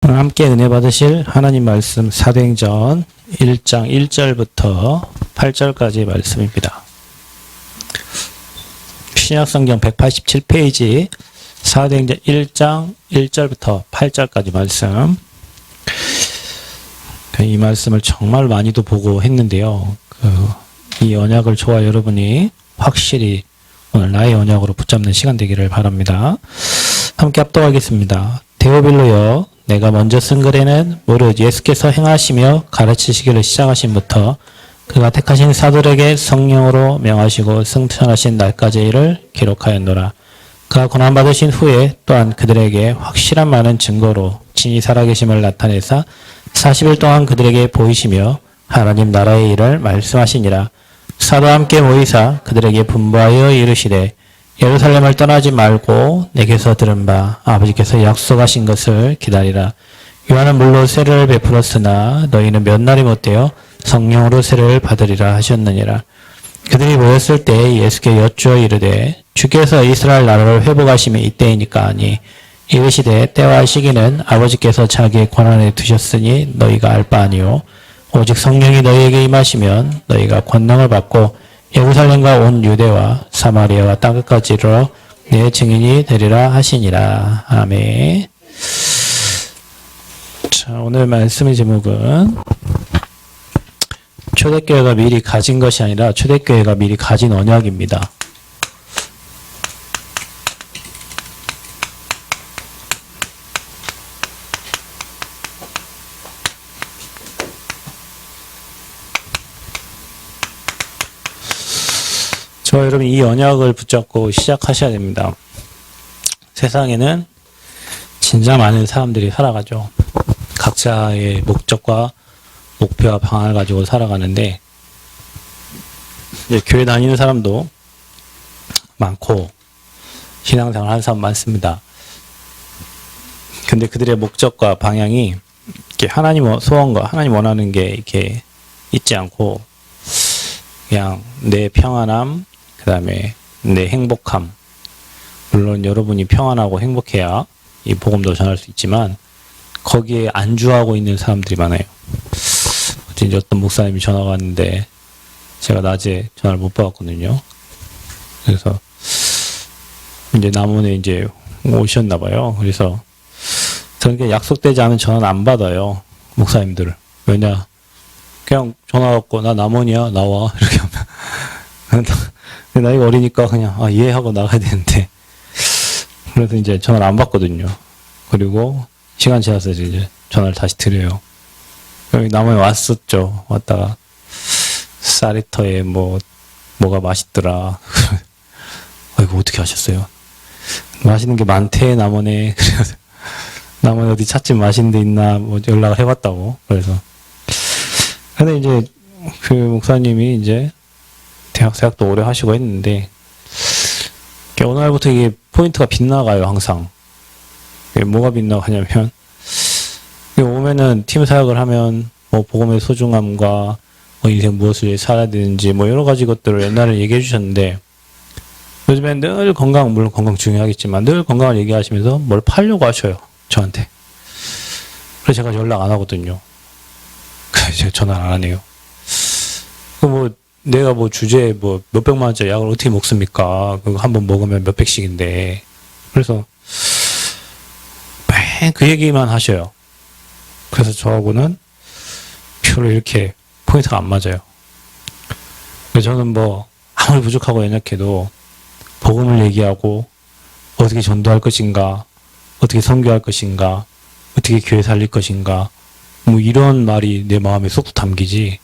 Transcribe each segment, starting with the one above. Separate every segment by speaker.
Speaker 1: 오늘 함께 은혜 받으실 하나님 말씀 사도행전 1장 1절부터 8절까지의 말씀입니다. 신약성경 187페이지 사도행전 1장 1절부터 8절까지 말씀. 이 말씀을 정말 많이도 보고 했는데요. 이 언약을 저와 여러분이 확실히 오늘 나의 언약으로 붙잡는 시간 되기를 바랍니다. 함께 합독하겠습니다. 데오빌로여, 내가 먼저 쓴 글에는 무릇 예수께서 행하시며 가르치시기를 시작하신부터 그가 택하신 사도들에게 성령으로 명하시고 승천하신 날까지의 일을 기록하였노라. 그가 고난받으신 후에 또한 그들에게 확실한 많은 증거로 진히 살아계심을 나타내사 40일 동안 그들에게 보이시며 하나님 나라의 일을 말씀하시니라. 사도와 함께 모이사 그들에게 분부하여 이르시되 예루살렘을 떠나지 말고 내게서 들은 바 아버지께서 약속하신 것을 기다리라. 요한은 물로 세례를 베풀었으나 너희는 몇 날이 못되어 성령으로 세례를 받으리라 하셨느니라. 그들이 모였을 때 예수께 여쭈어 이르되 주께서 이스라엘 나라를 회복하심이 이때이니까 하니 이르시되 때와 시기는 아버지께서 자기의 권한에 두셨으니 너희가 알 바 아니요 오직 성령이 너희에게 임하시면 너희가 권능을 받고 예루살렘과 온 유대와 사마리아와 땅끝까지 이르러 내 증인이 되리라 하시니라. 아멘. 자, 오늘 말씀의 제목은 초대교회가 미리 가진 것이 아니라 초대교회가 미리 가진 언약입니다. 저와 여러분 이 언약을 붙잡고 시작하셔야 됩니다. 세상에는 진짜 많은 사람들이 살아가죠. 각자의 목적과 목표와 방안을 가지고 살아가는데 이제 교회 다니는 사람도 많고 신앙생활 하는 사람 많습니다. 근데 그들의 목적과 방향이 이렇게 하나님 소원과 하나님 원하는 게 이렇게 있지 않고 그냥 내 평안함, 그 다음에 내 행복함. 물론 여러분이 평안하고 행복해야 이 복음도 전할 수 있지만 거기에 안주하고 있는 사람들이 많아요. 어제 어떤 목사님이 전화가 왔는데 제가 낮에 전화를 못 받았거든요. 그래서 이제 남원에 이제 오셨나 봐요. 그래서 저는 약속되지 않은 전화는 안 받아요. 목사님들을. 왜냐? 그냥 전화 왔고 나 남원이야 나와 이렇게 하면 나이가 어리니까 그냥 이해하고 나가야 되는데 그래서 이제 전화를 안 받거든요. 그리고 시간 지나서 이제 전화를 다시 드려요. 여기 남원에 왔었죠. 왔다가 쌀이터에 뭐가 맛있더라. 이거 어떻게 하셨어요? 맛있는 게 많대 남원에. 그래서 남원에 어디 찻집 맛있는 데 있나 연락을 해봤다고. 그래서 근데 이제 그 목사님이 이제 대학도 오래 하시고 했는데 어느 날부터 이게 포인트가 빗나가요. 항상. 뭐가 빗나가냐면 오면은 팀 사역을 하면 복음의 소중함과 인생 무엇을 살아야 되는지 여러 가지 것들을 옛날에 얘기해 주셨는데 요즘엔 늘 물론 건강 중요하겠지만 늘 건강을 얘기하시면서 뭘 팔려고 하셔요. 저한테. 그래서 제가 연락 안 하거든요. 제가 전화를 안 하네요. 내가 주제에 몇백만 원짜리 약을 어떻게 먹습니까? 그거 한 번 먹으면 몇백씩인데. 그래서, 맨 그 얘기만 하셔요. 그래서 저하고는 별로 이렇게 포인트가 안 맞아요. 그래서 저는 아무리 부족하고 연약해도 복음을 얘기하고 어떻게 전도할 것인가, 어떻게 선교할 것인가, 어떻게 교회 살릴 것인가, 이런 말이 내 마음에 쏙 담기지.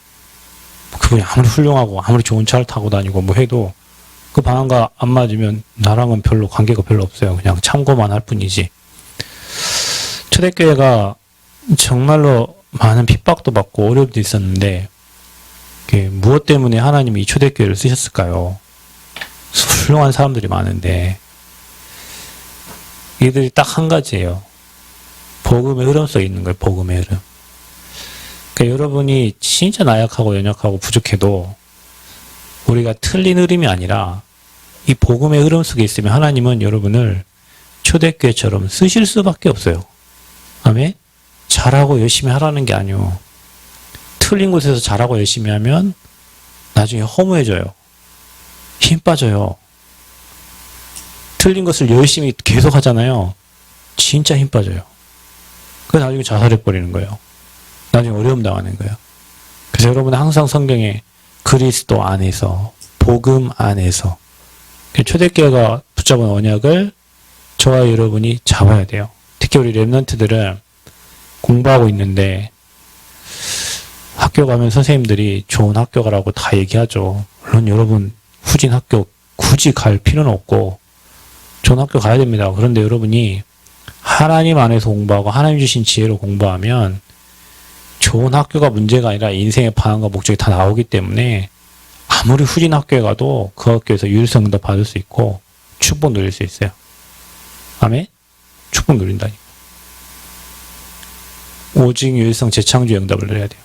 Speaker 1: 그분이 아무리 훌륭하고 아무리 좋은 차를 타고 다니고 해도 그 방향과 안 맞으면 나랑은 별로 관계가 별로 없어요. 그냥 참고만 할 뿐이지. 초대교회가 정말로 많은 핍박도 받고 어려움도 있었는데 무엇 때문에 하나님이 이 초대교회를 쓰셨을까요? 훌륭한 사람들이 많은데 이들이 딱 한 가지예요. 복음의 흐름 속에 있는 거예요. 복음의 흐름. 여러분이 진짜 나약하고 연약하고 부족해도 우리가 틀린 흐름이 아니라 이 복음의 흐름 속에 있으면 하나님은 여러분을 초대교회처럼 쓰실 수밖에 없어요. 아멘? 잘하고 열심히 하라는 게 아니오. 틀린 곳에서 잘하고 열심히 하면 나중에 허무해져요. 힘 빠져요. 틀린 것을 열심히 계속 하잖아요. 진짜 힘 빠져요. 그래서 나중에 자살해버리는 거예요. 나중에 어려움 당하는 거예요. 그래서 여러분은 항상 성경에 그리스도 안에서, 복음 안에서, 초대교회가 붙잡은 언약을 저와 여러분이 잡아야 돼요. 특히 우리 랩런트들은 공부하고 있는데 학교 가면 선생님들이 좋은 학교 가라고 다 얘기하죠. 물론 여러분 후진 학교 굳이 갈 필요는 없고 좋은 학교 가야 됩니다. 그런데 여러분이 하나님 안에서 공부하고 하나님 주신 지혜로 공부하면 좋은 학교가 문제가 아니라 인생의 방향과 목적이 다 나오기 때문에 아무리 후진 학교에 가도 그 학교에서 유일성 응답 받을 수 있고 축복 누릴 수 있어요. 아멘? 축복 누린다니까. 오직 유일성 재창조의 응답을 누려야 돼요.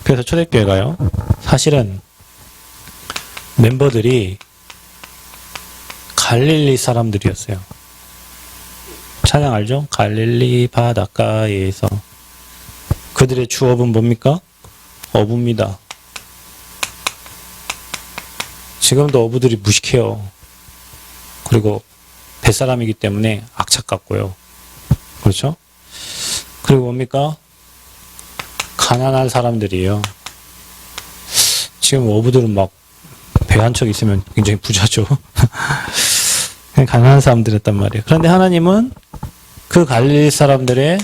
Speaker 1: 그래서 초대교회가요, 사실은 멤버들이 갈릴리 사람들이었어요. 찬양 알죠? 갈릴리 바닷가에서. 그들의 주업은 뭡니까? 어부입니다. 지금도 어부들이 무식해요. 그리고 뱃사람이기 때문에 악착 같고요. 그렇죠? 그리고 뭡니까? 가난한 사람들이에요. 지금 어부들은 막 배 한 척 있으면 굉장히 부자죠. 가난한 사람들이었단 말이에요. 그런데 하나님은 그 갈릴리 사람들의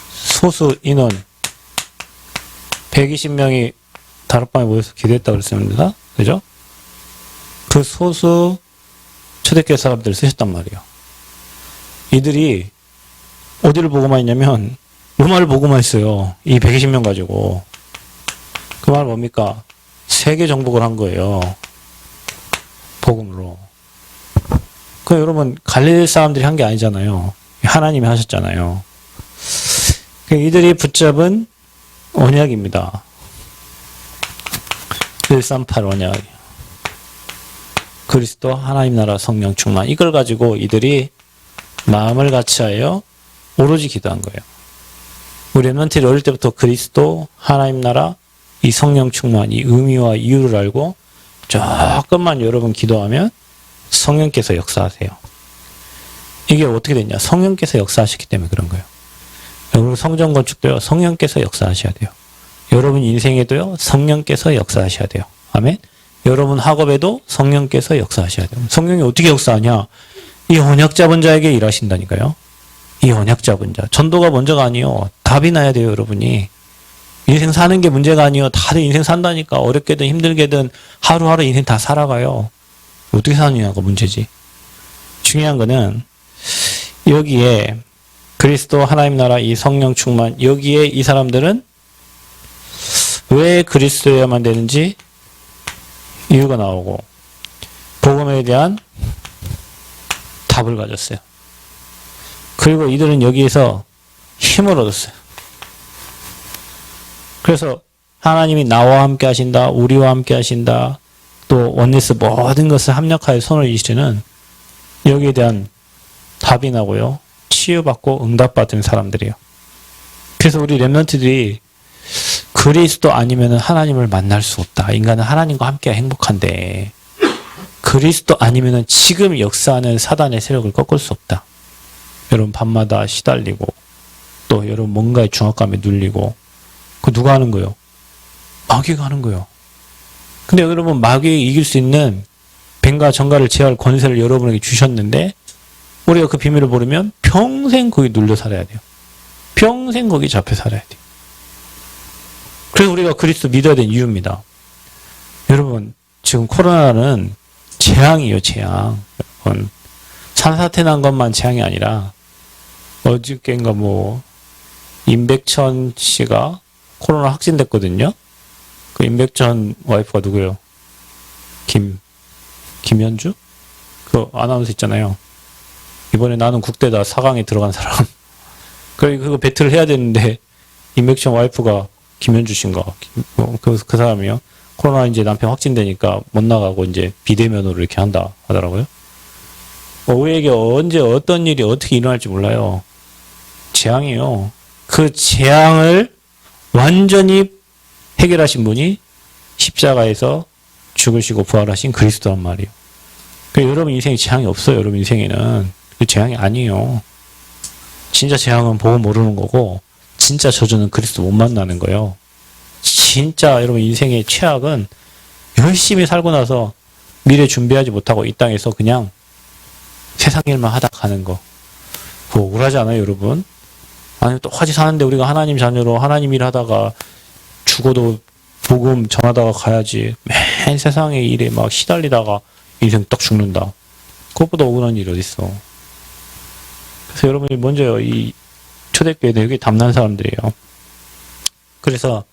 Speaker 1: 소수 인원 120명이 다락방에 모여서 기도했다고 그랬습니다. 그죠? 그 소수 초대교회 사람들을 쓰셨단 말이에요. 이들이 어디를 보고만 있냐면 로마를 보고만 있어요. 이 120명 가지고. 그 말 뭡니까? 세계 정복을 한 거예요. 복음으로. 그 여러분 갈릴리 사람들이 한 게 아니잖아요. 하나님이 하셨잖아요. 이들이 붙잡은 언약입니다. 138 언약. 그리스도 하나님 나라 성령 충만. 이걸 가지고 이들이 마음을 같이하여 오로지 기도한 거예요. 우리 랩런트들이 어릴 때부터 그리스도 하나님 나라 이 성령 충만, 이 의미와 이유를 알고 조금만 여러분 기도하면 성령께서 역사하세요. 이게 어떻게 됐냐? 성령께서 역사하시기 때문에 그런 거예요. 여러분 성전 건축도요, 성령께서 역사하셔야 돼요. 여러분 인생에도요, 성령께서 역사하셔야 돼요. 아멘? 여러분 학업에도 성령께서 역사하셔야 돼요. 성령이 어떻게 역사하냐? 이 언약 잡은 자에게 일하신다니까요. 이 언약 잡은 자. 전도가 먼저가 아니요. 답이 나야 돼요, 여러분이. 인생 사는 게 문제가 아니요. 다들 인생 산다니까. 어렵게든 힘들게든 하루하루 인생 다 살아가요. 어떻게 사느냐가 문제지. 중요한 거는 여기에 그리스도 하나님 나라 이 성령 충만, 여기에 이 사람들은 왜 그리스도여야만 되는지 이유가 나오고 복음에 대한 답을 가졌어요. 그리고 이들은 여기에서 힘을 얻었어요. 그래서 하나님이 나와 함께 하신다, 우리와 함께 하신다, 또 원리스 모든 것을 합력하여 손을 이시는 여기에 대한 답이 나고요. 치유받고 응답받은 사람들이에요. 그래서 우리 랩런트들이 그리스도 아니면 하나님을 만날 수 없다. 인간은 하나님과 함께 행복한데 그리스도 아니면 지금 역사하는 사단의 세력을 꺾을 수 없다. 여러분 밤마다 시달리고 또 여러분 뭔가의 중압감에 눌리고 그 누가 하는 거예요? 마귀가 하는 거예요. 근데 여러분 마귀에 이길 수 있는 뱀과 정갈을 제어할 권세를 여러분에게 주셨는데 우리가 그 비밀을 모르면 평생 거기 눌려 살아야 돼요. 평생 거기 잡혀 살아야 돼요. 그래서 우리가 그리스도 믿어야 되는 이유입니다. 여러분 지금 코로나는 재앙이에요. 재앙. 여러분, 산사태 난 것만 재앙이 아니라 어저께인가 임백천 씨가 코로나 확진됐거든요. 그 임백천 와이프가 누구예요? 김현주? 그 아나운서 있잖아요. 이번에 나는 국대다 4강에 들어간 사람. 그거 배틀을 해야 되는데 임백천 와이프가 김현주 씨인가? 그 사람이요. 코로나 이제 남편 확진되니까 못 나가고 이제 비대면으로 이렇게 한다 하더라고요. 우리에게 언제 어떤 일이 어떻게 일어날지 몰라요. 재앙이에요. 그 재앙을 완전히 해결하신 분이 십자가에서 죽으시고 부활하신 그리스도란 말이에요. 여러분 인생에 재앙이 없어요. 여러분 인생에는. 재앙이 아니에요. 진짜 재앙은 보고 모르는 거고, 진짜 저주는 그리스도 못 만나는 거예요. 진짜 여러분 인생의 최악은 열심히 살고 나서 미래 준비하지 못하고 이 땅에서 그냥 세상 일만 하다 가는 거. 그거 억울하지 않아요, 여러분? 아니, 똑같이 사는데 우리가 하나님 자녀로 하나님 일 하다가 죽어도 복음 전하다가 가야지. 맨 세상의 일에 막 시달리다가 인생 딱 죽는다. 그것보다 억울한 일이 어딨어. 그래서 여러분이 먼저 이 초대교회도 여기 담난 사람들이에요. 그래서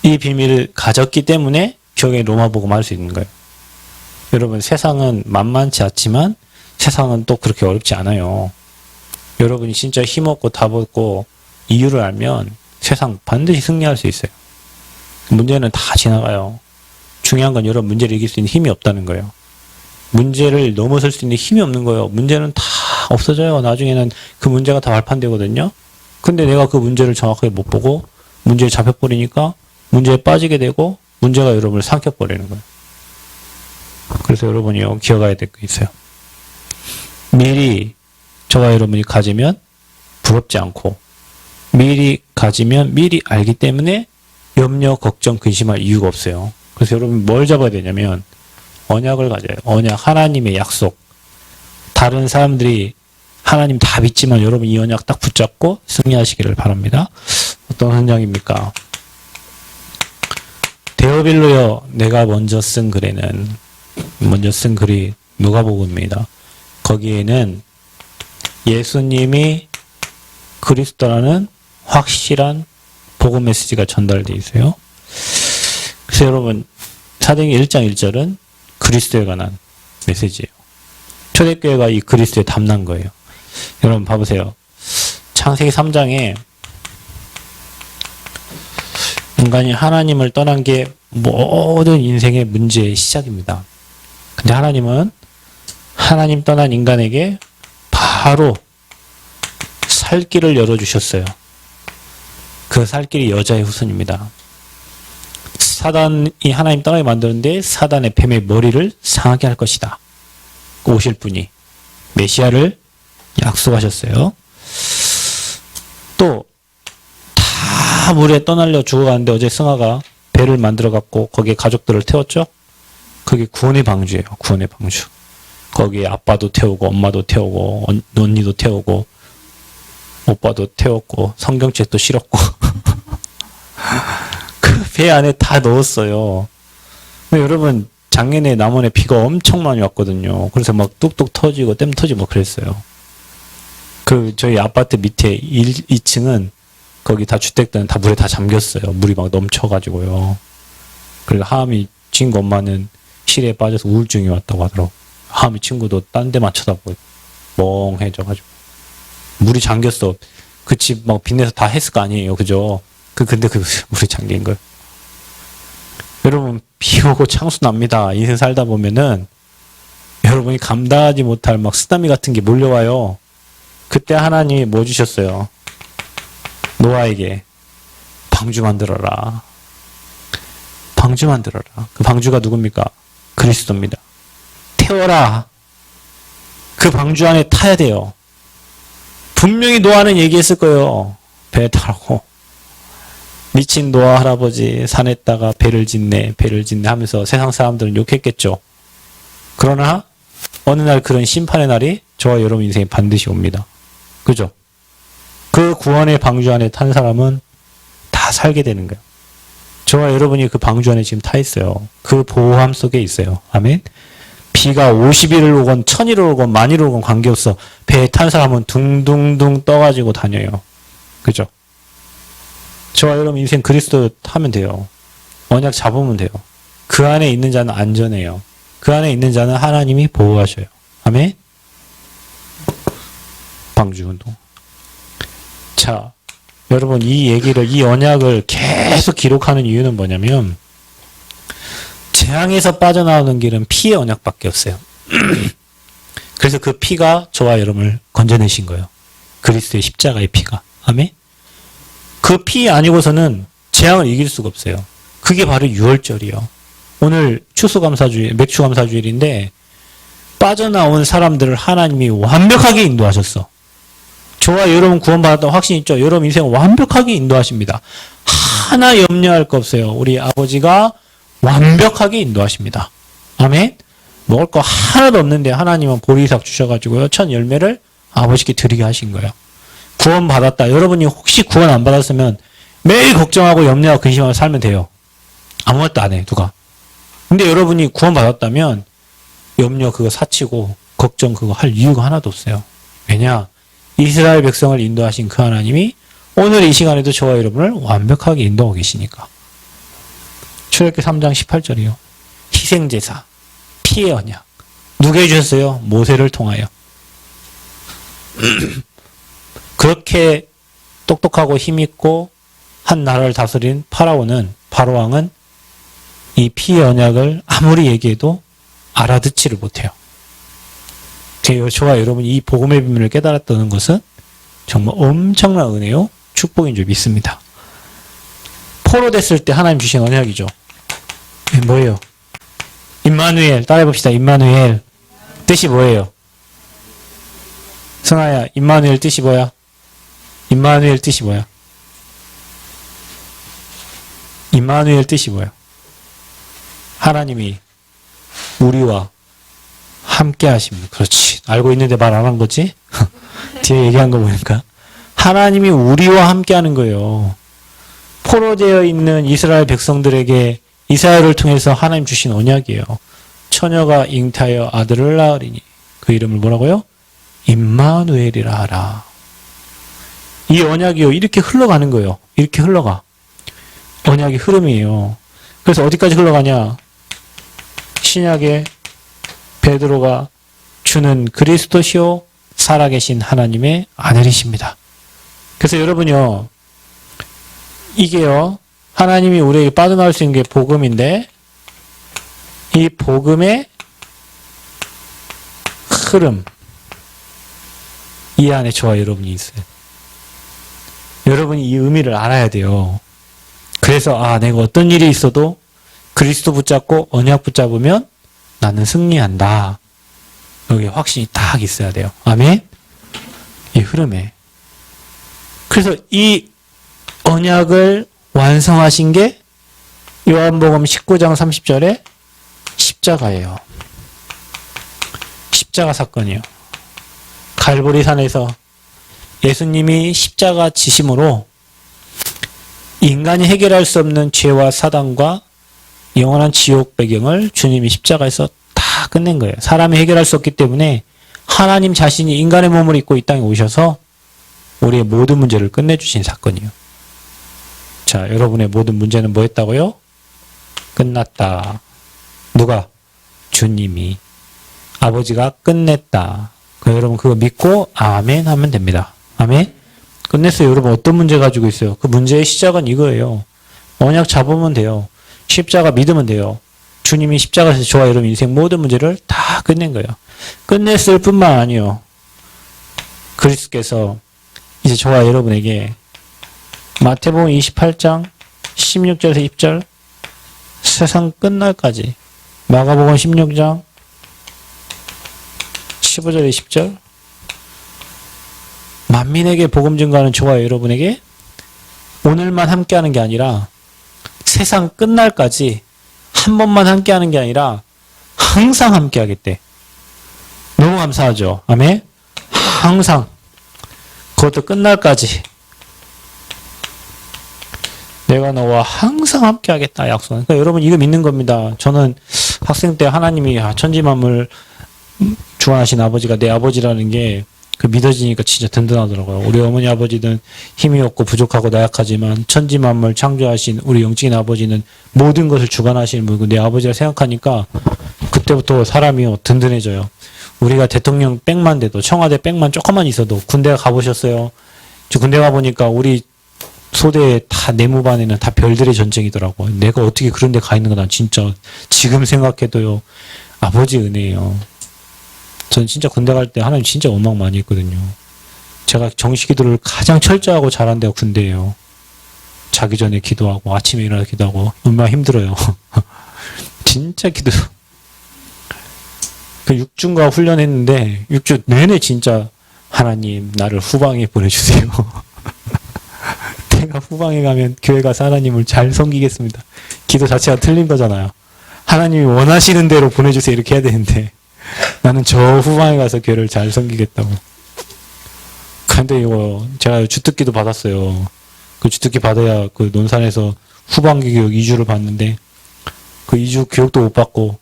Speaker 1: 이 비밀을 가졌기 때문에 결국에 로마복음 할 수 있는 거예요. 여러분 세상은 만만치 않지만 세상은 또 그렇게 어렵지 않아요. 여러분이 진짜 힘없고 답없고 이유를 알면 세상 반드시 승리할 수 있어요. 문제는 다 지나가요. 중요한 건 여러분 문제를 이길 수 있는 힘이 없다는 거예요. 문제를 넘어설 수 있는 힘이 없는 거예요. 문제는 다 없어져요. 나중에는 그 문제가 다 발판되거든요. 근데 내가 그 문제를 정확하게 못 보고 문제에 잡혀버리니까 문제에 빠지게 되고 문제가 여러분을 삼켜버리는 거예요. 그래서 여러분이 기억해야 될 게 있어요. 미리 저와 여러분이 가지면 부럽지 않고 미리 가지면 미리 알기 때문에 염려, 걱정, 근심할 이유가 없어요. 그래서 여러분 뭘 잡아야 되냐면 언약을 가져요. 언약, 하나님의 약속. 다른 사람들이 하나님 다 믿지만 여러분 이 언약 딱 붙잡고 승리하시기를 바랍니다. 어떤 언약입니까? 데오빌로여 내가 먼저 쓴 글이 누가복음입니다. 거기에는 예수님이 그리스도라는 확실한 복음 메시지가 전달되어 있어요. 그래서 여러분 사도행전 1장 1절은 그리스도에 관한 메시지예요. 초대교회가 이 그리스도에 담난 거예요. 여러분 봐보세요. 창세기 3장에 인간이 하나님을 떠난 게 모든 인생의 문제의 시작입니다. 근데 하나님은 하나님 떠난 인간에게 바로 살 길을 열어주셨어요. 그 살 길이 여자의 후손입니다. 사단이 하나님 떠나게 만드는데 사단의 뱀의 머리를 상하게 할 것이다. 오실 분이 메시아를 약속하셨어요. 또 다 물에 떠날려 죽어가는데 어제 승아가 배를 만들어 갖고 거기에 가족들을 태웠죠. 그게 구원의 방주예요. 구원의 방주. 거기에 아빠도 태우고 엄마도 태우고 언니도 태우고 오빠도 태웠고 성경책도 실었고 그 배 안에 다 넣었어요. 근데 여러분 작년에 남원에 비가 엄청 많이 왔거든요. 그래서 막 뚝뚝 터지고 댐 터지고 그랬어요. 그 저희 아파트 밑에 2층은 거기 다 주택들은 다 물에 다 잠겼어요. 물이 막 넘쳐가지고요. 그리고 하암이 친구 엄마는 실에 빠져서 우울증이 왔다고 하더라고. 하암이 친구도 딴 데만 쳐다보고 멍해져가지고 물이 잠겼어. 그 집 막 빚내서 다 했을 거 아니에요, 그죠? 근데 그 물이 잠긴 거예요. 여러분 비 오고 창수 납니다. 인생 살다 보면은 여러분이 감당하지 못할 막 쓰나미 같은 게 몰려와요. 그때 하나님이 뭐 주셨어요? 노아에게 방주 만들어라. 방주 만들어라. 그 방주가 누굽니까? 그리스도입니다. 태워라. 그 방주 안에 타야 돼요. 분명히 노아는 얘기했을 거예요. 배 타라고. 미친 노아 할아버지 산에다가 배를 짓네 하면서 세상 사람들은 욕했겠죠. 그러나 어느 날 그런 심판의 날이 저와 여러분 인생에 반드시 옵니다. 그죠? 그 구원의 방주 안에 탄 사람은 다 살게 되는 거예요. 저와 여러분이 그 방주 안에 지금 타 있어요. 그 보호함 속에 있어요. 아멘. 비가 50일을 오건 1000일을 오건 10,000일을 오건 관계없어. 배에 탄 사람은 둥둥둥 떠가지고 다녀요. 그죠? 저와 여러분 인생 그리스도 타면 돼요. 언약 잡으면 돼요. 그 안에 있는 자는 안전해요. 그 안에 있는 자는 하나님이 보호하셔요. 아멘. 방주 운동. 자, 여러분 이 언약을 계속 기록하는 이유는 뭐냐면 재앙에서 빠져나오는 길은 피의 언약밖에 없어요. 그래서 그 피가 저와 여러분을 건져내신 거예요. 그리스도의 십자가의 피가. 아멘. 그 피 아니고서는 재앙을 이길 수가 없어요. 그게 바로 유월절이요. 오늘 추수감사주일, 맥추감사주일인데 빠져나온 사람들을 하나님이 완벽하게 인도하셨어. 저와 여러분 구원받았다고 확신 있죠? 여러분 인생을 완벽하게 인도하십니다. 하나 염려할 거 없어요. 우리 아버지가 완벽하게 인도하십니다. 아멘? 먹을 거 하나도 없는데 하나님은 보리삭 주셔가지고요. 첫 열매를 아버지께 드리게 하신 거예요. 구원받았다. 여러분이 혹시 구원 안 받았으면 매일 걱정하고 염려하고 근심하고 살면 돼요. 아무것도 안 해, 누가. 근데 여러분이 구원받았다면 염려 그거 사치고 걱정 그거 할 이유가 하나도 없어요. 왜냐? 이스라엘 백성을 인도하신 그 하나님이 오늘 이 시간에도 저와 여러분을 완벽하게 인도하고 계시니까. 출애굽기 3장 18절이요. 희생제사, 피의 언약. 누가 해주셨어요? 모세를 통하여. 그렇게 똑똑하고 힘있고 한 나라를 다스린 바로왕은 이 피의 언약을 아무리 얘기해도 알아듣지를 못해요. 저와 여러분이 이 복음의 비밀을 깨달았다는 것은 정말 엄청난 은혜요, 축복인 줄 믿습니다. 포로됐을 때 하나님 주신 언약이죠. 네, 뭐예요? 임마누엘, 따라해봅시다. 임마누엘. 뜻이 뭐예요? 승아야, 임마누엘 뜻이 뭐야? 임마누엘 뜻이 뭐야? 임마누엘 뜻이 뭐야? 하나님이 우리와 함께 하십니다. 그렇지. 알고 있는데 말 안 한 거지? 뒤에 얘기한 거 보니까. 하나님이 우리와 함께 하는 거예요. 포로되어 있는 이스라엘 백성들에게 이사야를 통해서 하나님 주신 언약이에요. 처녀가 잉태하여 아들을 낳으리니 그 이름을 뭐라고요? 임마누엘이라 하라. 이 언약이요. 이렇게 흘러가는 거예요. 이렇게 흘러가. 언약의 흐름이에요. 그래서 어디까지 흘러가냐? 신약에 베드로가 주는 그리스도시요 살아계신 하나님의 아들이십니다. 그래서 여러분요, 이게요, 하나님이 우리에게 빠져나올 수 있는 게 복음인데, 이 복음의 흐름, 이 안에 저와 여러분이 있어요. 여러분이 이 의미를 알아야 돼요. 그래서 내가 어떤 일이 있어도 그리스도 붙잡고 언약 붙잡으면 나는 승리한다. 여기 확신이 딱 있어야 돼요. 아멘? 이 흐름에. 그래서 이 언약을 완성하신 게 요한복음 19장 30절에 십자가예요. 십자가 사건이에요. 갈보리산에서 예수님이 십자가 지심으로 인간이 해결할 수 없는 죄와 사단과 영원한 지옥 배경을 주님이 십자가에서 다 끝낸 거예요. 사람이 해결할 수 없기 때문에 하나님 자신이 인간의 몸을 입고 이 땅에 오셔서 우리의 모든 문제를 끝내주신 사건이에요. 자, 여러분의 모든 문제는 뭐였다고요? 끝났다. 누가? 주님이. 아버지가 끝냈다. 여러분 그거 믿고 아멘 하면 됩니다. 아멘? 끝냈어요. 여러분 어떤 문제 가지고 있어요? 그 문제의 시작은 이거예요. 언약 잡으면 돼요. 십자가 믿으면 돼요. 주님이 십자가에서 저와 여러분 인생 모든 문제를 다 끝낸 거예요. 끝냈을 뿐만 아니요. 그리스도께서 이제 저와 여러분에게 마태복음 28장 16절에서 20절 세상 끝날까지, 마가복음 16장 15절 20절 만민에게 복음 증거하는 저와 여러분에게 오늘만 함께하는 게 아니라 세상 끝날까지 한 번만 함께하는 게 아니라 항상 함께하겠대. 너무 감사하죠. 아멘. 항상, 그것도 끝날까지 내가 너와 항상 함께하겠다 약속. 그러니까 여러분 이거 믿는 겁니다. 저는 학생 때 하나님이 천지만물 주관하신 아버지가 내 아버지라는 게 그 믿어지니까 진짜 든든하더라고요. 우리 어머니 아버지는 힘이 없고 부족하고 나약하지만 천지만물 창조하신 우리 영적인 아버지는 모든 것을 주관하시는 분이고 내 아버지라 생각하니까 그때부터 사람이 든든해져요. 우리가 대통령 백만 돼도 청와대 백만 조금만 있어도 군대 가보셨어요? 저 군대 가보니까 우리 소대에 다 내무반에는 다 별들의 전쟁이더라고. 내가 어떻게 그런 데 가 있는 거 난 진짜 지금 생각해도요. 아버지 은혜예요. 전 진짜 군대 갈 때 하나님 진짜 원망 많이 했거든요. 제가 정식기도를 가장 철저하고 잘한 데가 군대예요. 자기 전에 기도하고 아침에 일어나서 기도하고 얼마나 힘들어요. 진짜 기도. 그 6주인가 훈련했는데 6주 내내 진짜 하나님 나를 후방에 보내주세요. 내가 후방에 가면 교회 가서 하나님을 잘 섬기겠습니다. 기도 자체가 틀린 거잖아요. 하나님이 원하시는 대로 보내주세요 이렇게 해야 되는데 나는 저 후방에 가서 교회를 잘 섬기겠다고. 근데 이거 제가 주특기도 받았어요. 그 주특기 받아야 그 논산에서 후반기 교육 2주를 받는데 그 2주 교육도 못 받고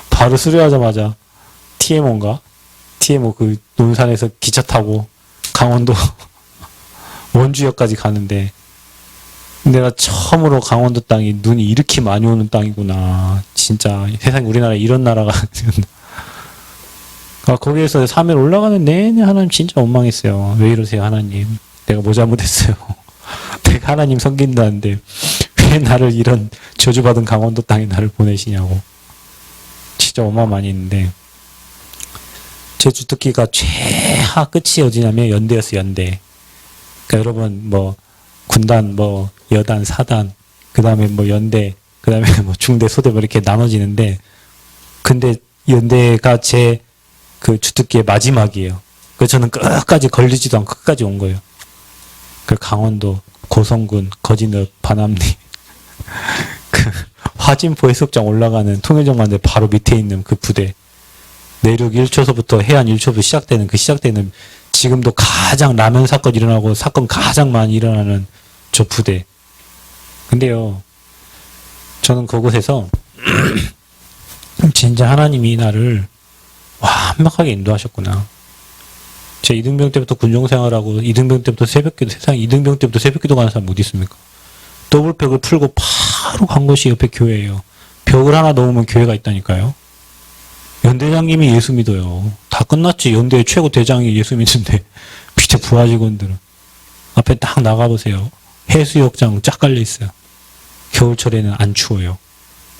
Speaker 1: 바로 수료하자마자 TMO인가? TMO 그 논산에서 기차 타고 강원도 원주역까지 가는데 내가 처음으로 강원도 땅이 눈이 이렇게 많이 오는 땅이구나. 진짜 세상에 우리나라에 이런 나라가 거기에서 3일 올라가는 내내 하나님 진짜 원망했어요. 왜 이러세요 하나님. 내가 뭐 잘못했어요. 내가 하나님 섬긴다는데 왜 나를 이런 저주받은 강원도 땅에 나를 보내시냐고. 진짜 원망 많이 했는데 제 주특기가 최하 끝이 어디냐면 연대였어요. 연대. 그러니까 여러분 뭐 군단 뭐 여단 사단 그 다음에 뭐 연대 그 다음에 뭐 중대 소대 뭐 이렇게 나눠지는데 근데 연대가 제 그 주특기의 마지막이에요. 그래서 저는 끝까지 걸리지도 않고 끝까지 온 거예요. 그 강원도 고성군 거진읍 반암리 그 화진포 해수욕장 올라가는 통일정만대 바로 밑에 있는 그 부대 내륙 1초소부터 해안 1초부터 시작되는 그 시작되는 지금도 가장 라면 사건 일어나고 사건 가장 많이 일어나는 저 부대. 근데요 저는 그곳에서 진짜 하나님이 나를 완벽하게 인도하셨구나. 제 이등병 때부터 군종생활하고 이등병 때부터 새벽기도 세상에 이등병 때부터 새벽기도 가는 사람 어디 있습니까? 더블팩을 풀고 바로 간 곳이 옆에 교회예요. 벽을 하나 넘으면 교회가 있다니까요. 연대장님이 예수 믿어요. 다 끝났지. 연대의 최고 대장이 예수 믿는데 밑에 부하 직원들은 앞에 딱 나가보세요. 해수욕장 쫙 깔려 있어요. 겨울철에는 안 추워요.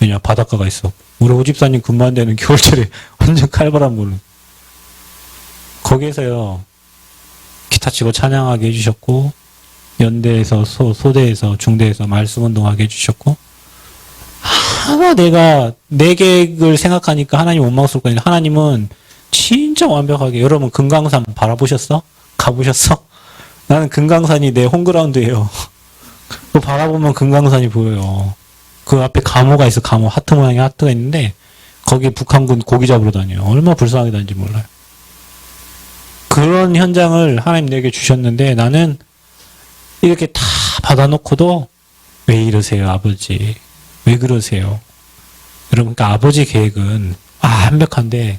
Speaker 1: 왜냐 바닷가가 있어. 우리 오집사님 근무한 데는 겨울철에 완전 칼바람 부는. 거기에서요 기타 치고 찬양하게 해주셨고 연대에서 소대에서 중대에서 말씀 운동하게 해주셨고 하나 내가 내 계획을 생각하니까 하나님 원망스럽거든요. 하나님은 진짜 완벽하게 여러분 금강산 바라보셨어? 가보셨어? 나는 금강산이 내 홈그라운드예요. 그 바라보면 금강산이 보여요. 그 앞에 감호가 있어. 감호 하트 모양의 하트가 있는데 거기 북한군 고기 잡으러 다녀요. 얼마나 불쌍하게 다니는지 몰라요. 그런 현장을 하나님 내게 주셨는데 나는 이렇게 다 받아놓고도 왜 이러세요 아버지 왜 그러세요 여러분. 그러니까 아버지 계획은 완벽한데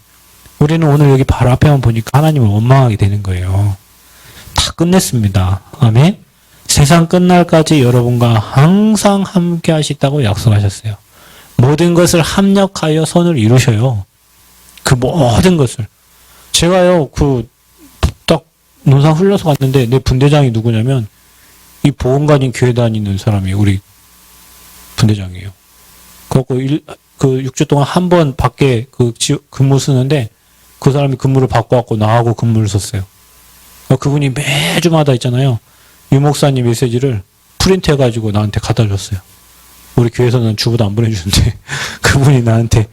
Speaker 1: 우리는 오늘 여기 바로 앞에만 보니까 하나님을 원망하게 되는 거예요. 다 끝냈습니다. 아멘. 세상 끝날까지 여러분과 항상 함께 하시다고 약속하셨어요. 모든 것을 합력하여 선을 이루셔요. 그 모든 것을. 제가요 딱 논산 흘려서 갔는데 내 분대장이 누구냐면 이 보험관인 교회 다니는 사람이 우리 분대장이에요. 그래갖고 그 6주 동안 한 번 밖에 근무 쓰는데 그 사람이 근무를 바꿔갖고 나하고 근무를 썼어요. 그분이 매주마다 있잖아요. 유 목사님 메시지를 프린트 해가지고 나한테 갖다 줬어요. 우리 교회에서는 주부도 안 보내주는데 그분이 나한테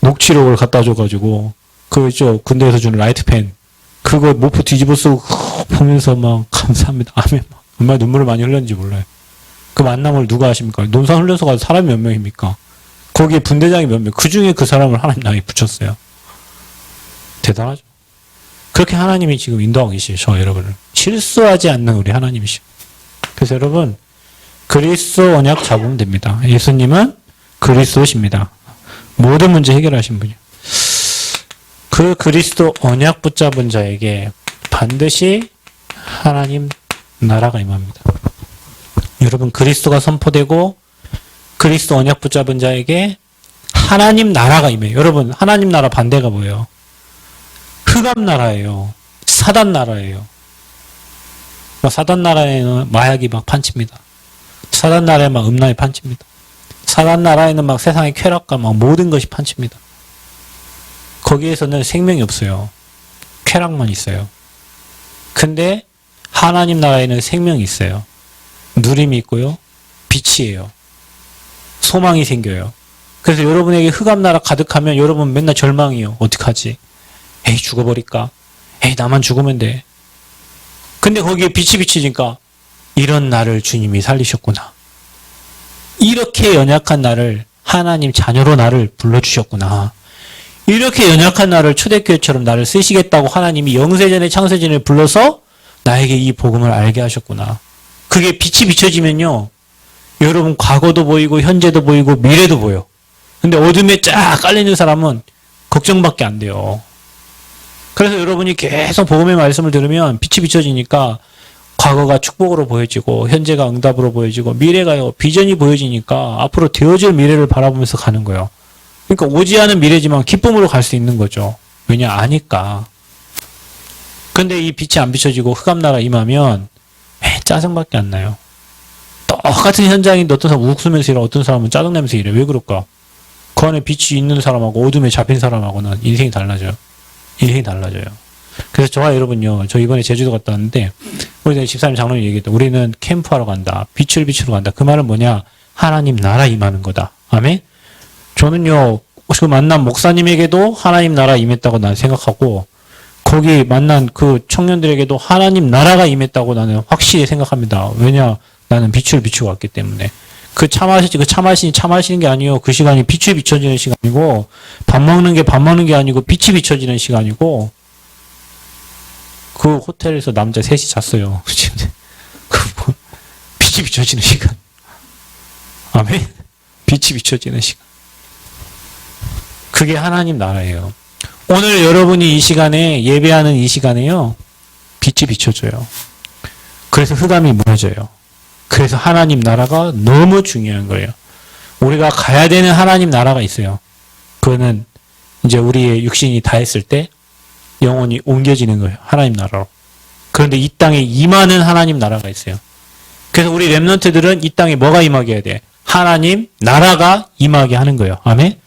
Speaker 1: 녹취록을 갖다 줘가지고 그 군대에서 주는 라이트펜 그거 모포 뒤집어 쓰고 보면서 막 감사합니다. 아멘. 얼마나 눈물을 많이 흘렸는지 몰라요. 그 만남을 누가 하십니까? 논산 흘려서 가서 사람이 몇 명입니까? 거기에 분대장이 몇 명. 그 중에 그 사람을 하나님 나에게 붙였어요. 대단하죠. 그렇게 하나님이 지금 인도하고 계시죠. 저 여러분을. 실수하지 않는 우리 하나님이시죠. 그래서 여러분 그리스도 언약 잡으면 됩니다. 예수님은 그리스도십니다. 모든 문제 해결하신 분이요. 그 그리스도 언약 붙잡은 자에게 반드시 하나님 나라가 임합니다. 여러분 그리스도가 선포되고 그리스도 언약 붙잡은 자에게 하나님 나라가 임해요. 여러분 하나님 나라 반대가 뭐예요? 흑암 나라예요. 사단 나라예요. 사단 나라에는 마약이 막 판칩니다. 사단 나라에 막 음란이 판칩니다. 사단 나라에는 막 세상의 쾌락과 막 모든 것이 판칩니다. 거기에서는 생명이 없어요. 쾌락만 있어요. 근데 하나님 나라에는 생명이 있어요. 누림이 있고요. 빛이에요. 소망이 생겨요. 그래서 여러분에게 흑암나라 가득하면 여러분 맨날 절망이요. 어떡하지? 에이, 죽어버릴까? 에이, 나만 죽으면 돼. 근데 거기에 빛이 비치니까 이런 나를 주님이 살리셨구나. 이렇게 연약한 나를 하나님 자녀로 나를 불러주셨구나. 이렇게 연약한 나를 초대교회처럼 나를 쓰시겠다고 하나님이 영세전에 창세전에 불러서 나에게 이 복음을 알게 하셨구나. 그게 빛이 비춰지면요. 여러분 과거도 보이고 현재도 보이고 미래도 보여. 근데 어둠에 쫙 깔려있는 사람은 걱정밖에 안 돼요. 그래서 여러분이 계속 복음의 말씀을 들으면 빛이 비춰지니까 과거가 축복으로 보여지고 현재가 응답으로 보여지고 미래가요 비전이 보여지니까 앞으로 되어질 미래를 바라보면서 가는 거예요. 그러니까 오지 않은 미래지만 기쁨으로 갈 수 있는 거죠. 왜냐 아니까. 근데 이 빛이 안 비춰지고 흑암나라 임하면 짜증밖에 안 나요. 똑같은 현장인데 어떤 사람은 웃으면서 일하고 어떤 사람은 짜증내면서 일해. 왜 그럴까? 그 안에 빛이 있는 사람하고 어둠에 잡힌 사람하고는 인생이 달라져요. 인생이 달라져요. 그래서 저와 여러분요, 저 이번에 제주도 갔다 왔는데, 우리 집사님 장로님 얘기했다. 우리는 캠프하러 간다. 빛을 비추러 간다. 그 말은 뭐냐? 하나님 나라 임하는 거다. 아멘? 저는요, 그 만난 목사님에게도 하나님 나라 임했다고 난 생각하고, 거기 만난 그 청년들에게도 하나님 나라가 임했다고 나는 확실히 생각합니다. 왜냐? 나는 빛을 비추고 왔기 때문에. 그 차 마시는 게 아니에요. 그 시간이 빛이 비춰지는 시간이고, 밥 먹는 게 아니고, 빛이 비춰지는 시간이고, 그 호텔에서 남자 셋이 잤어요. 빛이 비춰지는 시간. 아멘? 빛이 비춰지는 시간. 그게 하나님 나라예요. 오늘 여러분이 이 시간에, 예배하는 이 시간에요, 빛이 비춰져요. 그래서 흑암이 무너져요. 그래서 하나님 나라가 너무 중요한 거예요. 우리가 가야 되는 하나님 나라가 있어요. 그거는 이제 우리의 육신이 다 했을 때 영혼이 옮겨지는 거예요. 하나님 나라로. 그런데 이 땅에 임하는 하나님 나라가 있어요. 그래서 우리 렘넌트들은 이 땅에 뭐가 임하게 해야 돼? 하나님 나라가 임하게 하는 거예요. 아멘?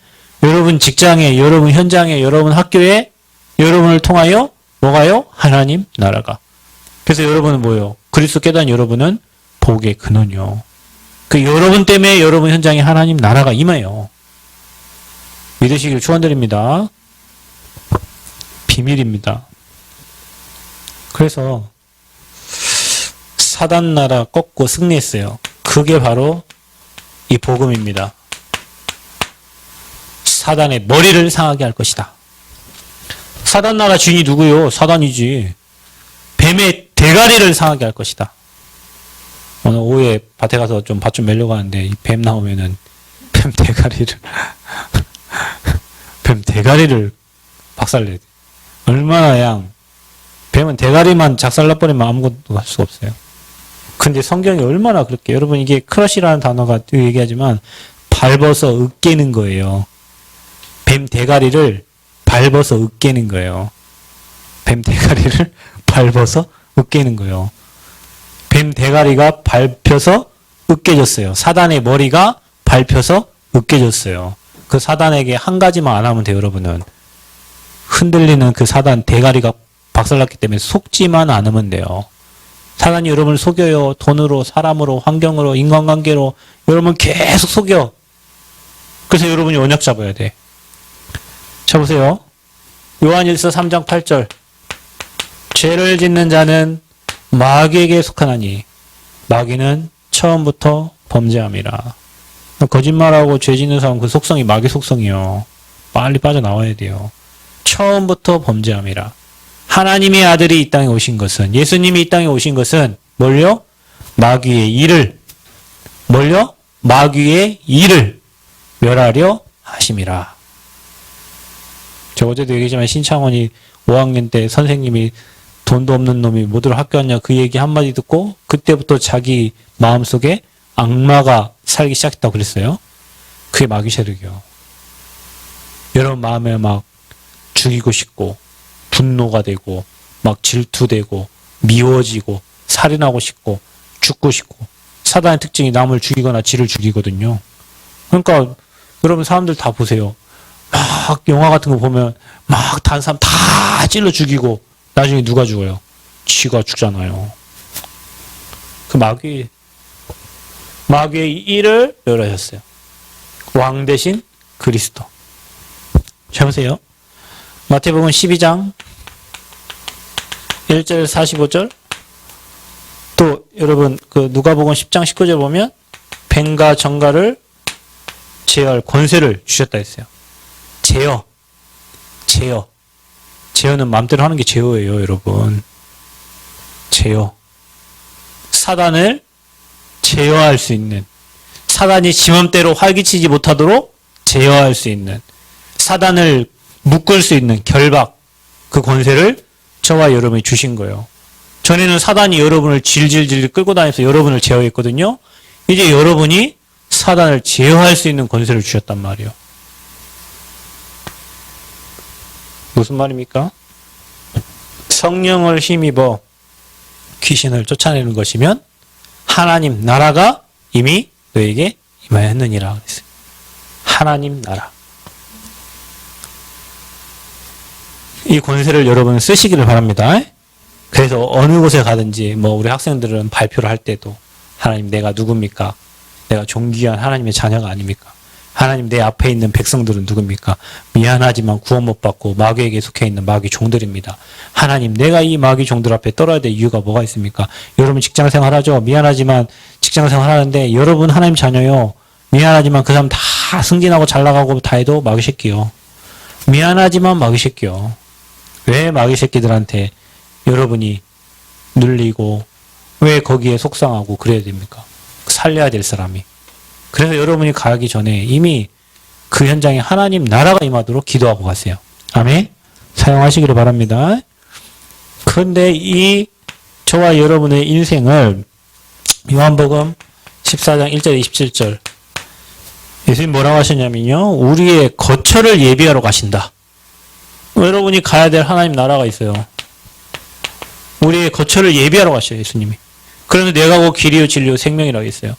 Speaker 1: 여러분 직장에, 여러분 현장에, 여러분 학교에, 여러분을 통하여 뭐가요? 하나님 나라가. 그래서 여러분은 뭐예요? 그리스도 깨달은 여러분은 복의 근원이요. 그 여러분 때문에 여러분 현장에 하나님 나라가 임해요. 믿으시길 축원드립니다. 비밀입니다. 그래서 사단 나라 꺾고 승리했어요. 그게 바로 이 복음입니다. 사단의 머리를 상하게 할 것이다. 사단 나라 주인이 누구요? 사단이지. 뱀의 대가리를 상하게 할 것이다. 오늘 오후에 밭에 가서 좀 밭 좀 매려고 하는데 이 뱀 나오면은 뱀 대가리를 박살내야 돼. 얼마나 뱀은 대가리만 작살나버리면 아무것도 할 수가 없어요. 근데 성경이 얼마나 그렇게, 여러분 이게 크러쉬라는 단어가 얘기하지만 밟아서 으깨는 거예요. 뱀 대가리를 밟아서 으깨는 거예요. 뱀 대가리를 밟아서 으깨는 거예요. 뱀 대가리가 밟혀서 으깨졌어요. 사단의 머리가 밟혀서 으깨졌어요. 그 사단에게 한 가지만 안 하면 돼요, 여러분은. 흔들리는 그 사단 대가리가 박살났기 때문에 속지만 않으면 돼요. 사단이 여러분을 속여요. 돈으로, 사람으로, 환경으로, 인간관계로 여러분 계속 속여. 그래서 여러분이 언약 잡아야 돼. 자, 보세요. 요한일서 3장 8절. 죄를 짓는 자는 마귀에게 속하나니 마귀는 처음부터 범죄함이라. 거짓말하고 죄 짓는 사람 그 속성이 마귀 속성이요. 빨리 빠져나와야 돼요. 처음부터 범죄함이라. 하나님의 아들이 이 땅에 오신 것은, 예수님이 이 땅에 오신 것은 뭘요? 마귀의 일을, 뭘요? 마귀의 일을 멸하려 하심이라. 저 어제도 얘기했지만 신창원이 5학년 때 선생님이 돈도 없는 놈이 뭐 들어 학교 왔냐 그 얘기 한마디 듣고 그때부터 자기 마음속에 악마가 살기 시작했다고 그랬어요. 그게 마귀 세력이요. 여러분 마음에 막 죽이고 싶고 분노가 되고 막 질투되고 미워지고 살인하고 싶고 죽고 싶고. 사단의 특징이 남을 죽이거나 지를 죽이거든요. 그러니까 여러분 사람들 다 보세요. 막 영화 같은 거 보면 막 다른 사람 다 찔러 죽이고 나중에 누가 죽어요? 지가 죽잖아요. 그 마귀 마귀의 일을 멸하셨어요. 왕 대신 그리스도. 잘 보세요. 마태복음 12장 1절 45절 또 여러분 그 누가복음 10장 19절 보면 뱀과 정갈을 제어할 권세를 주셨다 했어요. 제어는 마음대로 하는 게 제어예요, 여러분. 제어. 사단을 제어할 수 있는, 사단이 지 맘대로 활기치지 못하도록 제어할 수 있는, 사단을 묶을 수 있는 결박, 그 권세를 저와 여러분이 주신 거예요. 전에는 사단이 여러분을 질질질 끌고 다니면서 여러분을 제어했거든요. 이제 여러분이 사단을 제어할 수 있는 권세를 주셨단 말이에요. 무슨 말입니까? 성령을 힘입어 귀신을 쫓아내는 것이면 하나님 나라가 이미 너에게 임하였느니라 그랬어요. 하나님 나라. 이 권세를 여러분 쓰시기를 바랍니다. 그래서 어느 곳에 가든지 뭐 우리 학생들은 발표를 할 때도 하나님 내가 누굽니까? 내가 존귀한 하나님의 자녀가 아닙니까? 하나님 내 앞에 있는 백성들은 누굽니까? 미안하지만 구원 못 받고 마귀에게 속해 있는 마귀 종들입니다. 하나님 내가 이 마귀 종들 앞에 떨어야 될 이유가 뭐가 있습니까? 여러분 직장생활 하죠? 미안하지만 직장생활 하는데 여러분 하나님 자녀요. 미안하지만 그 사람 다 승진하고 잘 나가고 다 해도 마귀 새끼요. 미안하지만 마귀 새끼요. 왜 마귀 새끼들한테 여러분이 눌리고 왜 거기에 속상하고 그래야 됩니까? 살려야 될 사람이. 그래서 여러분이 가기 전에 이미 그 현장에 하나님 나라가 임하도록 기도하고 가세요. 아멘? 사용하시기를 바랍니다. 그런데 이 저와 여러분의 인생을 요한복음 14장 1절 27절 예수님 뭐라고 하셨냐면요. 우리의 거처를 예비하러 가신다. 여러분이 가야 될 하나님 나라가 있어요. 우리의 거처를 예비하러 가셔요. 예수님이. 그런데 내가 곧 길이요 진리요 생명이라고 했어요.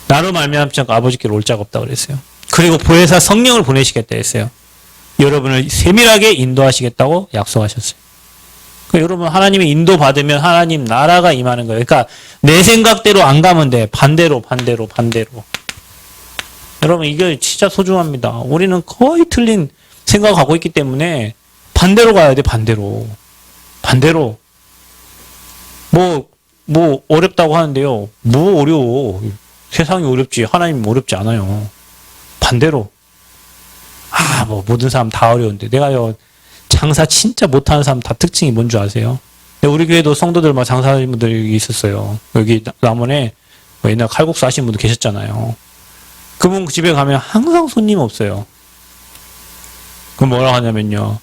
Speaker 1: 나로 말미암지 않고 아버지께로 올 자가 없다 그랬어요. 그리고 보혜사 성령을 보내시겠다 했어요. 여러분을 세밀하게 인도하시겠다고 약속하셨어요. 그러니까 여러분 하나님의 인도 받으면 하나님 나라가 임하는 거예요. 그러니까 내 생각대로 안 가면 돼. 반대로. 여러분 이게 진짜 소중합니다. 우리는 거의 틀린 생각을 갖고 있기 때문에 반대로 가야 돼. 반대로. 뭐 어렵다고 하는데요. 뭐 어려워. 세상이 어렵지 하나님 어렵지 않아요. 반대로. 뭐 모든 사람 다 어려운데 내가요 장사 진짜 못하는 사람 다 특징이 뭔 줄 아세요? 우리 교회도 성도들 막 장사하는 분들이 있었어요. 여기 남원에 옛날 칼국수 하시는 분도 계셨잖아요. 그분 집에 가면 항상 손님 없어요. 그럼 뭐라고 하냐면요.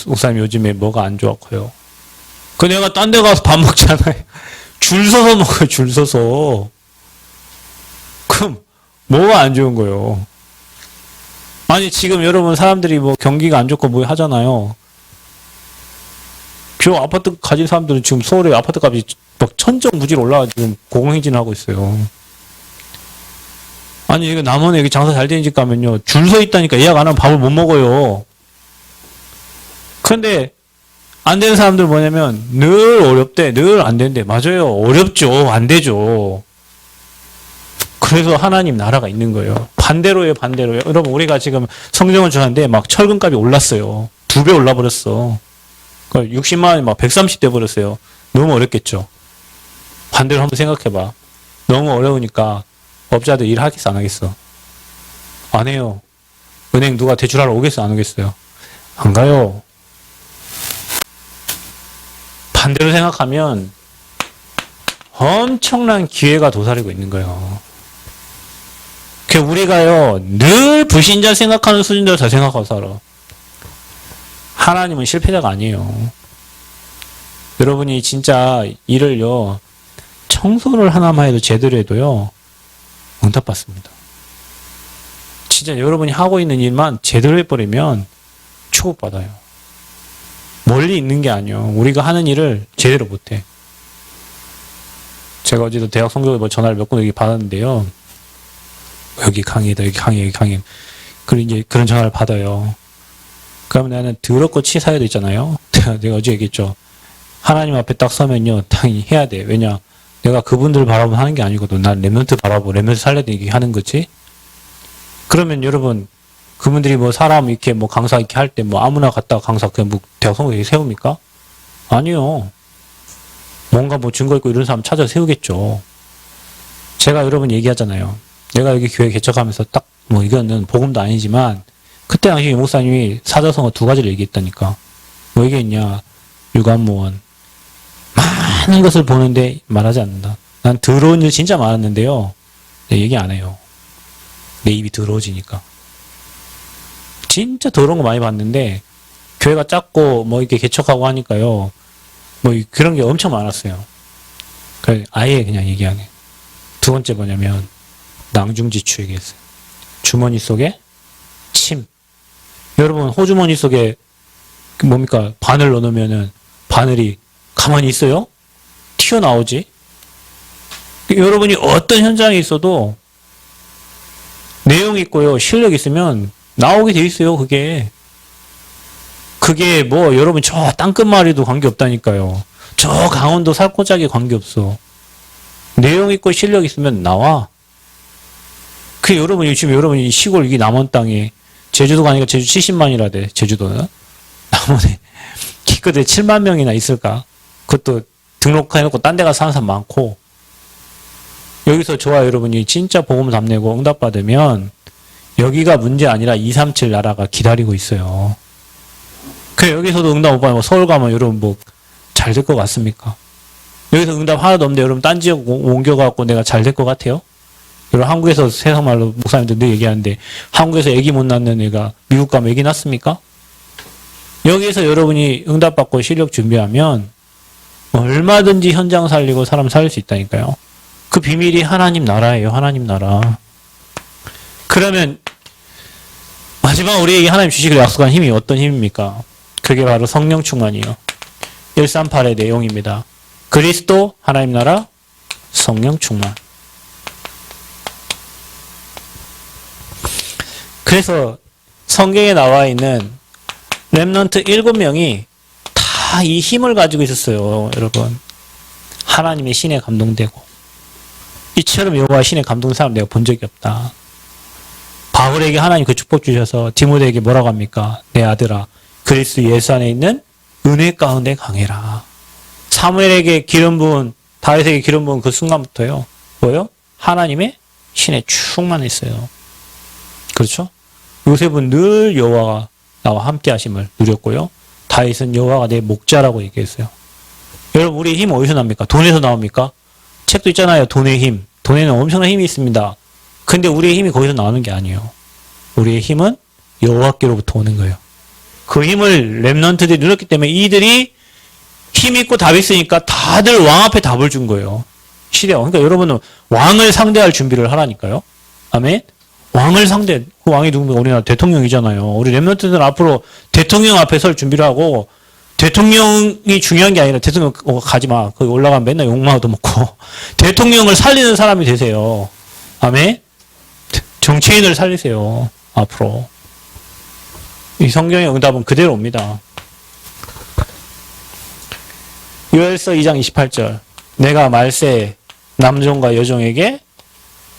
Speaker 1: 목사님 요즘에 뭐가 안 좋았고요. 내가 딴 데 가서 밥 먹잖아요. 줄 서서 먹어요. 줄 서서. 그럼 뭐가 안 좋은 거예요? 아니 지금 여러분 사람들이 뭐 경기가 안 좋고 뭐 하잖아요. 저 아파트 가진 사람들은 지금 서울에 아파트 값이 막 천정무지로 올라가지고 고공행진을 하고 있어요. 아니 이거 남원에 여기 장사 잘 되는 집 가면요 줄 서 있다니까 예약 안 하면 밥을 못 먹어요. 그런데 안 되는 사람들 뭐냐면 늘 어렵대, 늘 안 된대. 맞아요, 어렵죠, 안 되죠. 그래서 하나님 나라가 있는 거예요. 반대로예요. 여러분 우리가 지금 성경을 주는데 막 철근값이 올랐어요. 2배 올라버렸어. 60만 원이 막 130 돼버렸어요. 너무 어렵겠죠. 반대로 한번 생각해봐. 너무 어려우니까 업자들 일하겠어 안 하겠어? 안 해요. 은행 누가 대출하러 오겠어 안 오겠어요? 안 가요. 반대로 생각하면 엄청난 기회가 도사리고 있는 거예요. 우리가요 늘 불신자 생각하는 수준대로 다 생각하고 살아. 하나님은 실패자가 아니에요. 여러분이 진짜 일을요 청소를 하나만 해도 제대로 해도요 응답받습니다. 진짜 여러분이 하고 있는 일만 제대로 해버리면 축복받아요. 멀리 있는 게 아니에요. 우리가 하는 일을 제대로 못해. 제가 어제도 대학 성적에 뭐 전화를 몇 번 여기 받았는데요. 여기 강의다, 여기 강의. 그리고 이제 그런 전화를 받아요. 그러면 나는 더럽고 치사해도 있잖아요. 내가 어제 얘기했죠. 하나님 앞에 딱 서면요, 당연히 해야 돼. 왜냐? 내가 그분들 바라보면 하는 게 아니거든. 난 랩런트 바라보고 랩런트 살려야 얘기하는 거지. 그러면 여러분, 그분들이 뭐 사람 이렇게 뭐 강사 이렇게 할 때 뭐 아무나 갔다가 강사 그냥 뭐 대학 성공에 세웁니까? 아니요. 뭔가 뭐 증거 있고 이런 사람 찾아 세우겠죠. 제가 여러분 얘기하잖아요. 내가 여기 교회 개척하면서 딱 뭐 이거는 복음도 아니지만 그때 당시 목사님이 사자성어 2가지를 얘기했다니까. 뭐 얘기했냐. 유관무원. 많은 것을 보는데 말하지 않는다. 난 더러운 일 진짜 많았는데요. 내 얘기 안 해요. 내 입이 더러워지니까. 진짜 더러운 거 많이 봤는데 교회가 작고 뭐 이렇게 개척하고 하니까요. 뭐 그런 게 엄청 많았어요. 그래 아예 그냥 얘기하게. 2번째 뭐냐면 낭중지추 얘기했어요. 주머니 속에 침. 여러분 호주머니 속에 뭡니까? 바늘 넣어놓으면은 바늘이 가만히 있어요? 튀어나오지? 여러분이 어떤 현장에 있어도 내용 있고요. 실력 있으면 나오게 돼 있어요. 그게 뭐 여러분 저 땅끝마을에도 관계없다니까요. 저 강원도 살코짝에 관계없어. 내용 있고 실력 있으면 나와. 그 여러분이 지금 여러분이 시골 이 남원 땅에 제주도가 아니라 제주 70만이라대. 제주도는 남원에 기껏해 7만 명이나 있을까? 그것도 등록해놓고 딴 데 가서 사는 사람 많고. 여기서 저와 여러분이 진짜 복음 답내고 응답받으면 여기가 문제 아니라 237 나라가 기다리고 있어요. 그래 여기서도 응답 못 받으면 서울 가면 여러분 뭐 잘 될 것 같습니까? 여기서 응답 하나도 없는데 여러분 딴 지역 옮겨갖고 내가 잘 될 것 같아요? 여러분 한국에서 세상 말로 목사님들 늘 얘기하는데 한국에서 애기 못 낳는 애가 미국 가면 애기 낳습니까? 여기에서 여러분이 응답받고 실력 준비하면 얼마든지 현장 살리고 사람 살릴 수 있다니까요. 그 비밀이 하나님 나라예요. 하나님 나라. 그러면 마지막 우리에게 하나님 주시기로 약속한 힘이 어떤 힘입니까? 그게 바로 성령 충만이요. 138의 내용입니다. 그리스도, 하나님 나라, 성령 충만. 그래서 성경에 나와 있는 렘넌트 7명이 다 이 힘을 가지고 있었어요. 여러분. 하나님의 신에 감동되고. 이처럼 여호와 신에 감동된 사람 내가 본 적이 없다. 바울에게 하나님 그 축복 주셔서 디모데에게 뭐라고 합니까? 내 아들아 그리스도 예수 안에 있는 은혜 가운데 강해라. 사무엘에게 기름 부은 다윗에게 기름 부은 그 순간부터요. 뭐요? 하나님의 신에 충만했어요. 그렇죠? 요셉은 늘 여호와가 나와 함께 하심을 누렸고요. 다윗은 여호와가 내 목자라고 얘기했어요. 여러분 우리의 힘 어디서 납니까? 돈에서 나옵니까? 책도 있잖아요. 돈의 힘. 돈에는 엄청난 힘이 있습니다. 근데 우리의 힘이 거기서 나오는 게 아니에요. 우리의 힘은 여호와께로부터 오는 거예요. 그 힘을 렘넌트들이 누렸기 때문에 이들이 힘 있고 답 있으니까 다들 왕 앞에 답을 준 거예요. 시대와. 그러니까 여러분은 왕을 상대할 준비를 하라니까요. 아멘. 왕을 상대. 그 왕이 누굽니까? 우리나라 대통령이잖아요. 우리 렘넌트들은 앞으로 대통령 앞에 설 준비를 하고 대통령이 중요한 게 아니라 대통령 가지 마. 거기 올라가면 맨날 욕만 얻어먹고 대통령을 살리는 사람이 되세요. 아멘. 정치인을 살리세요. 앞으로. 이 성경의 응답은 그대로 옵니다. 요엘서 2장 28절. 내가 말세 남종과 여종에게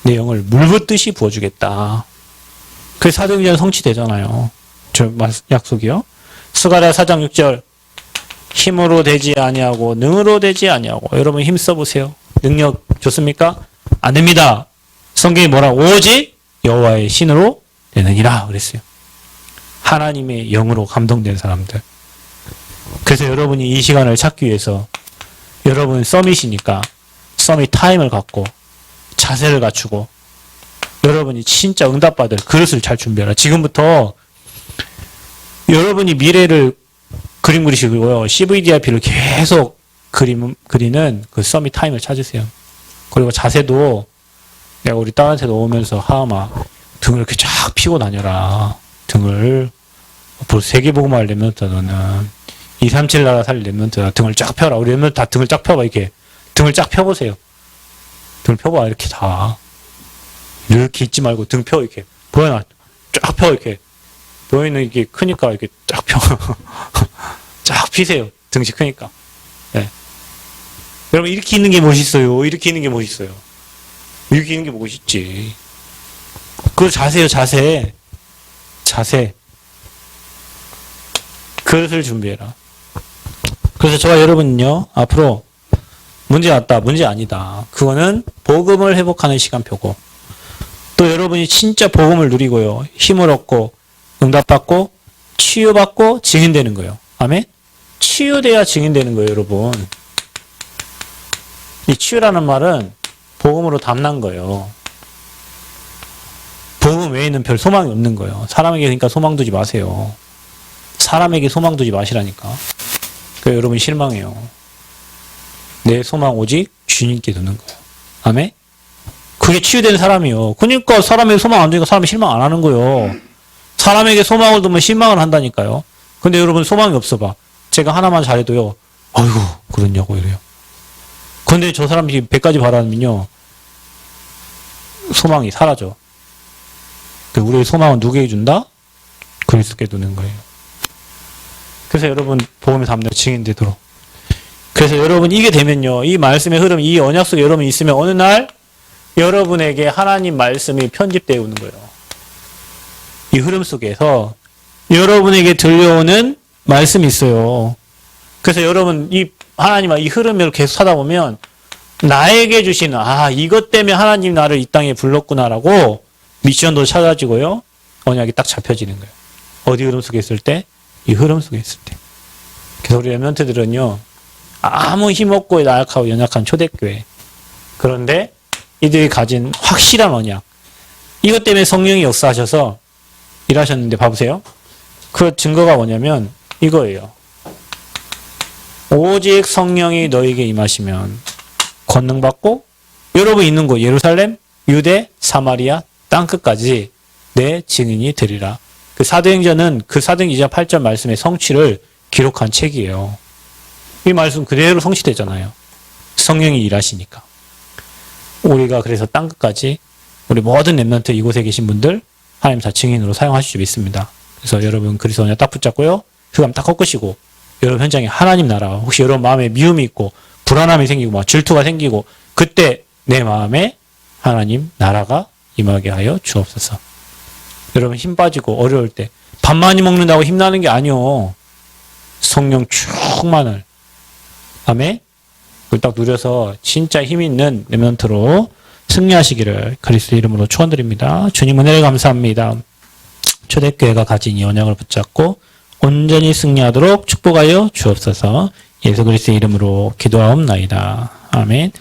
Speaker 1: 내 영을 물붓듯이 부어주겠다. 그 사도행전 성취되잖아요. 저 약속이요. 스가랴 4장 6절. 힘으로 되지 아니하고 능으로 되지 아니하고. 여러분 힘 써보세요. 능력 좋습니까? 안 됩니다. 성경이 뭐라고? 오직 여호와의 신으로 되느니라 그랬어요. 하나님의 영으로 감동된 사람들. 그래서 여러분이 이 시간을 찾기 위해서 여러분 서밋이니까 서밋 타임을 갖고 자세를 갖추고 여러분이 진짜 응답받을 그릇을 잘 준비하라. 지금부터 여러분이 미래를 그림 그리시고요. CVDIP를 계속 그리는 그 서밋 타임을 찾으세요. 그리고 자세도 내가 우리 딸한테도 오면서 하마 등을 이렇게 쫙 펴고 다녀라. 등을 세계복음화를 렘넌트다 너는 237 나라 살 렘넌트다. 등을 쫙 펴라. 우리 렘넌트 다 등을 쫙 펴봐. 이렇게 등을 쫙 펴보세요. 등을 펴봐. 이렇게 다 이렇게 있지 말고 등 펴. 이렇게 보여놔. 쫙 펴. 이렇게 보이는 이게 크니까 이렇게 쫙 펴. 쫙 피세요. 등치 크니까. 네. 여러분 이렇게 있는 게 멋있어요. 이렇게 있는 게 멋있어요. 이렇게 있는 게 멋있지. 그 자세요, 자세. 자세. 그릇을 준비해라. 그래서 저와 여러분은요, 앞으로 문제 왔다, 문제 아니다. 그거는 복음을 회복하는 시간표고, 또 여러분이 진짜 복음을 누리고요, 힘을 얻고, 응답받고, 치유받고, 증인되는 거예요. 아멘? 치유돼야 증인되는 거예요, 여러분. 이 치유라는 말은 복음으로 담난 거예요. 복음 외에는 별 소망이 없는 거예요. 사람에게 그러니까 소망 두지 마세요. 사람에게 소망 두지 마시라니까. 그래서 여러분 실망해요. 내 소망 오직 주님께 두는 거예요. 아멘? 그게 치유된 사람이요. 그러니까 사람에게 소망 안 두니까 사람이 실망 안 하는 거예요. 사람에게 소망을 두면 실망을 한다니까요. 근데 여러분 소망이 없어 봐. 제가 하나만 잘해도요. 아이고 그러냐고 이래요. 근데 저 사람이 100가지 바라면요. 소망이 사라져. 우리의 소망은 누구에게 준다? 그리스도께 두는 거예요. 그래서 여러분 복음의 담대 증인되도록. 그래서 여러분 이게 되면요. 이 말씀의 흐름, 이 언약 속에 여러분이 있으면 어느 날 여러분에게 하나님 말씀이 편집되어 오는 거예요. 이 흐름 속에서 여러분에게 들려오는 말씀이 있어요. 그래서 여러분 이 하나님과 이 흐름을 계속 하다 보면 나에게 주시는 이것 때문에 하나님 나를 이 땅에 불렀구나라고 미션도 찾아지고요. 언약이 딱 잡혀지는 거예요. 어디 흐름 속에 있을 때? 이 흐름 속에 있을 때. 그래서 우리 렘넌트들은요. 아무 힘없고 나약하고 연약한 초대교회. 그런데 이들이 가진 확실한 언약. 이것 때문에 성령이 역사하셔서 일하셨는데 봐보세요. 그 증거가 뭐냐면 이거예요. 오직 성령이 너에게 임하시면 권능받고 여러분 있는 곳 예루살렘, 유대, 사마리아, 땅끝까지 내 증인이 되리라. 그 사도행전은 그 사도행전 8절 말씀의 성취를 기록한 책이에요. 이 말씀 그대로 성취되잖아요. 성령이 일하시니까. 우리가 그래서 땅끝까지 우리 모든 렘넌트 이곳에 계신 분들 하나님 다 증인으로 사용하실 줄 믿습니다. 그래서 여러분 그리스도 언약 딱 붙잡고요. 흑암 딱 꺾으시고 여러분 현장에 하나님 나라 혹시 여러분 마음에 미움이 있고 불안함이 생기고 막 질투가 생기고 그때 내 마음에 하나님 나라가 임하게 하여 주옵소서. 여러분 힘 빠지고 어려울 때 밥 많이 먹는다고 힘나는 게 아니요. 성령 충만을 아멘. 그걸 딱 누려서 진짜 힘 있는 렘넌트로 승리하시기를 그리스도 이름으로 축원드립니다. 주님 은혜를 감사합니다. 초대교회가 가진 이 언약을 붙잡고 온전히 승리하도록 축복하여 주옵소서. 예수 그리스도의 이름으로 기도하옵나이다. 아멘.